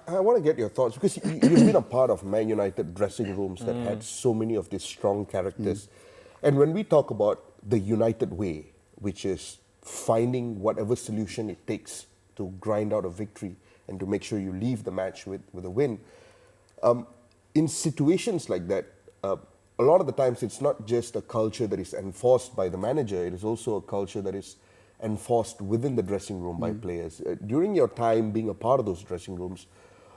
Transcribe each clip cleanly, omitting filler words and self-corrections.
I want to get your thoughts, because you've been a part of Man United dressing rooms that had so many of these strong characters. And when we talk about the United way, which is finding whatever solution it takes to grind out a victory and to make sure you leave the match with a win, in situations like that, a lot of the times it's not just a culture that is enforced by the manager, it is also a culture that is enforced within the dressing room by players. During your time being a part of those dressing rooms,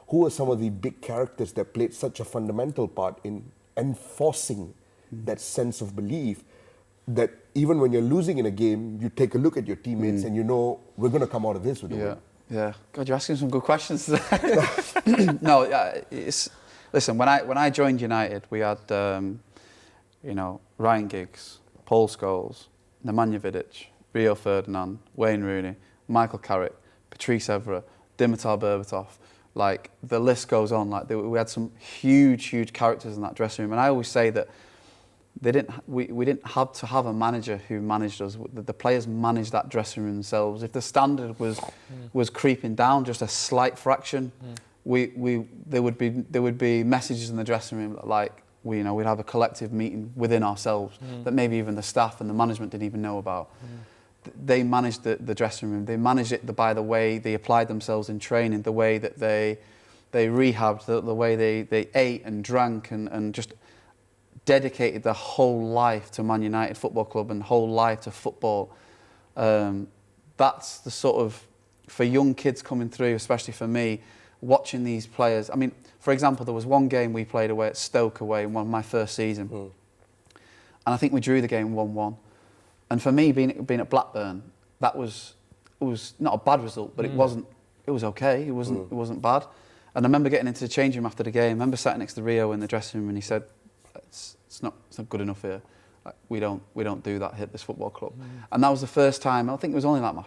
who are some of the big characters that played such a fundamental part in enforcing that sense of belief that even when you're losing in a game, you take a look at your teammates and you know, we're going to come out of this with a win? Yeah. God, you're asking some good questions today. No, listen, when I joined United, we had, Ryan Giggs, Paul Scholes, Nemanja Vidic, Rio Ferdinand, Wayne Rooney, Michael Carrick, Patrice Evra, Dimitar Berbatov. Like, the list goes on. Like, we had some huge characters in that dressing room. And I always say that we didn't have to have a manager who managed us. The players managed that dressing room themselves. If the standard was creeping down just a slight fraction, there would be messages in the dressing room like we'd have a collective meeting within ourselves that maybe even the staff and the management didn't even know about. They managed the dressing room. They managed it by the way they applied themselves in training, the way that they rehabbed, the way they ate and drank and just dedicated their whole life to Man United Football Club and whole life to football. That's the sort of, for young kids coming through, especially for me, watching these players. I mean, for example, there was one game we played away at Stoke away in my first season. And I think we drew the game 1-1. And for me, being at Blackburn, it was not a bad result, but it was okay. It wasn't bad. And I remember getting into the changing room after the game. I remember sitting next to Rio in the dressing room and he said, it's not good enough here. Like, we don't do that here at this football club. And that was the first time, I think it was only like my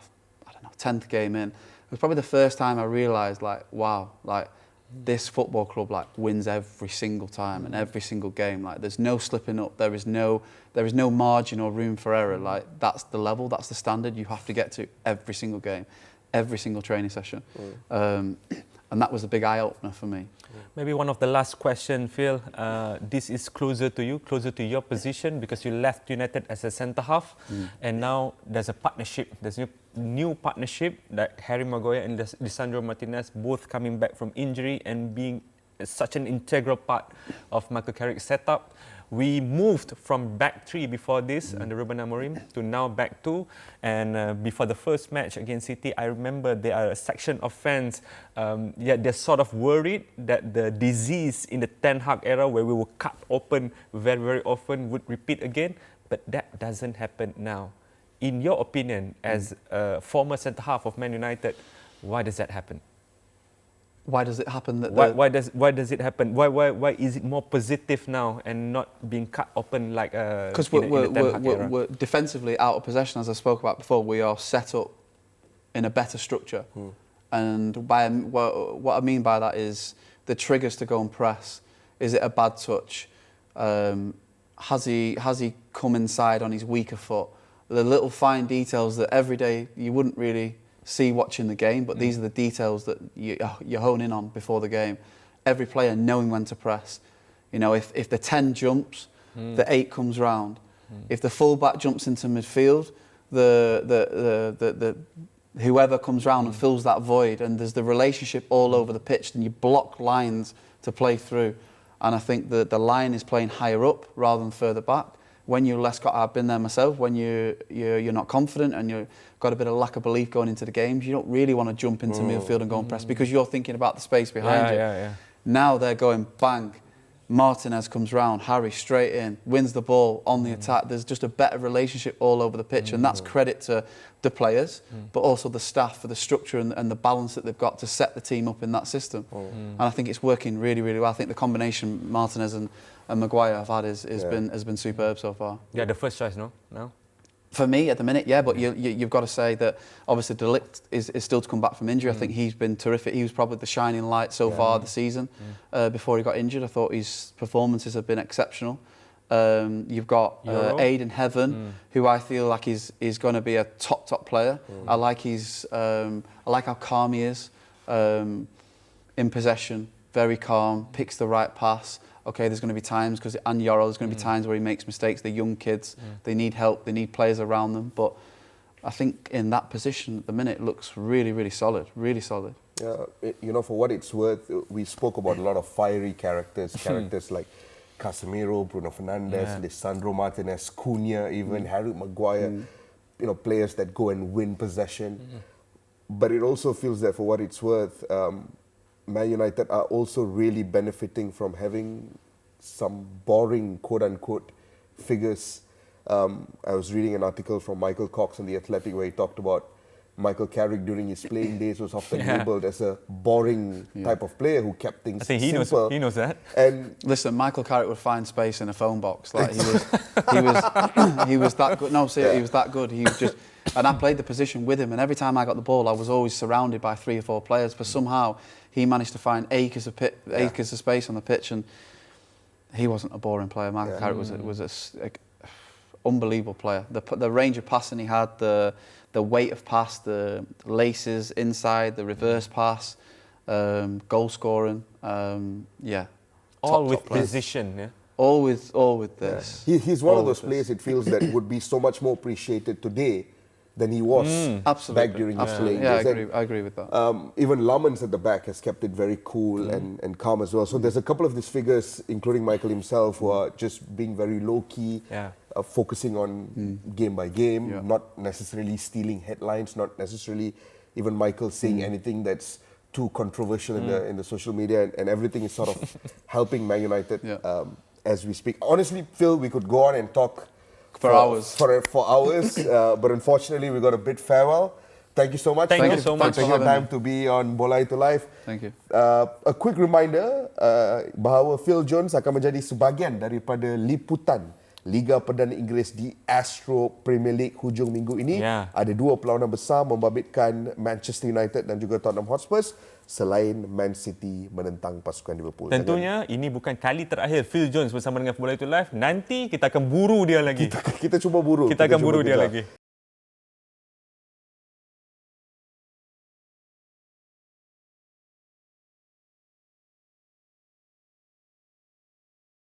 10th game in. It was probably the first time I realised, like, wow, like, this football club like wins every single time and every single game. Like, there's no slipping up. There is no margin or room for error. Like, that's the level, that's the standard you have to get to every single game, every single training session. And that was a big eye opener for me. Maybe one of the last question, Phil. This is closer to you, closer to your position, because you left United as a centre half, and now there's a partnership. There's a new partnership that Harry Maguire and Lisandro Martinez both coming back from injury and being such an integral part of Michael Carrick's setup. We moved from back three before this under Ruben Amorim to now back two. And before the first match against City, I remember there are a section of fans, they're sort of worried that the disease in the Ten Hag era, where we were cut open very often, would repeat again. But that doesn't happen now. In your opinion, as a former centre-half of Man United, why does that happen? Why does it happen? Why does it happen? Why is it more positive now and not being cut open like because we're defensively out of possession, as I spoke about before. We are set up in a better structure, and what I mean by that is the triggers to go and press. Is it a bad touch? Has he come inside on his weaker foot? The little fine details that every day you wouldn't really see watching the game, but these are the details that you hone in on before the game. Every player knowing when to press. You know, if the 10 jumps, the 8 comes round. If the fullback jumps into midfield, the whoever comes round and fills that void, and there's the relationship all over the pitch, then you block lines to play through. And I think that the line is playing higher up rather than further back. When you're less, I've been there myself, when you're not confident and you've got a bit of lack of belief going into the games, you don't really want to jump into midfield and go and press because you're thinking about the space behind you. Now they're going bang, Martinez comes round, Harry straight in, wins the ball on the attack. There's just a better relationship all over the pitch, and that's credit to the players, but also the staff for the structure and the balance that they've got to set the team up in that system. And I think it's working really, really well. I think the combination Martinez and Maguire have had has been superb so far. Yeah, the first choice, no? For me, at the minute, yeah, but you've got to say that obviously De Ligt is still to come back from injury. I think he's been terrific. He was probably the shining light so far this season. Before he got injured, I thought his performances have been exceptional. You've got Aiden Heaven, who I feel like is going to be a top player. I like how calm he is. In in possession, very calm, picks the right pass. Okay, there's going to be times, and Yoro, there's going to be times where he makes mistakes. They're young kids, they need help, they need players around them. But I think in that position at the minute, it looks really, really solid, really solid. Yeah, for what it's worth, we spoke about a lot of fiery characters like Casemiro, Bruno Fernandes, Lisandro Martinez, Cunha, even Harry Maguire, players that go and win possession. But it also feels that for what it's worth, Man United are also really benefiting from having some boring, quote-unquote, figures. I was reading an article from Michael Cox on The Athletic where he talked about Michael Carrick during his playing days was often labelled as a boring type of player who kept things simple. He knows that. And listen, Michael Carrick would find space in a phone box. Like he was that good. No, seriously, he was that good. He was just, and I played the position with him. And every time I got the ball, I was always surrounded by 3 or 4 players. But somehow he managed to find acres of space on the pitch, and he wasn't a boring player. Michael Carrick was a unbelievable player. The range of passing he had, the weight of pass, the laces inside, the reverse pass, goal scoring, all with precision, yeah. All with this. Yeah. He's one of those players, it feels, that would be so much more appreciated today than he was back during his playing days. I agree with that. Even Lamans at the back has kept it very cool and calm as well. So there's a couple of these figures, including Michael himself, who are just being very low-key, focusing on game by game, not necessarily stealing headlines, not necessarily even Michael saying anything that's too controversial in the social media, and everything is sort of helping Man United as we speak. Honestly, Phil, we could go on and talk for hours, but unfortunately we got a bid farewell. Thank you so much. Thank you so much for taking the time to be on Bola Itu Life. Thank you. A quick reminder bahawa Phil Jones akan menjadi sebahagian daripada liputan Liga Perdana Inggeris di Astro Premier League hujung minggu ini. Ada 2 perlawanan besar membabitkan Manchester United dan juga Tottenham Hotspur selain Man City menentang pasukan Liverpool. Tentunya ini bukan kali terakhir Phil Jones bersama dengan Bola Itu Live. Nanti kita akan buru dia lagi. Kita cuba buru. Kita akan buru dia lagi.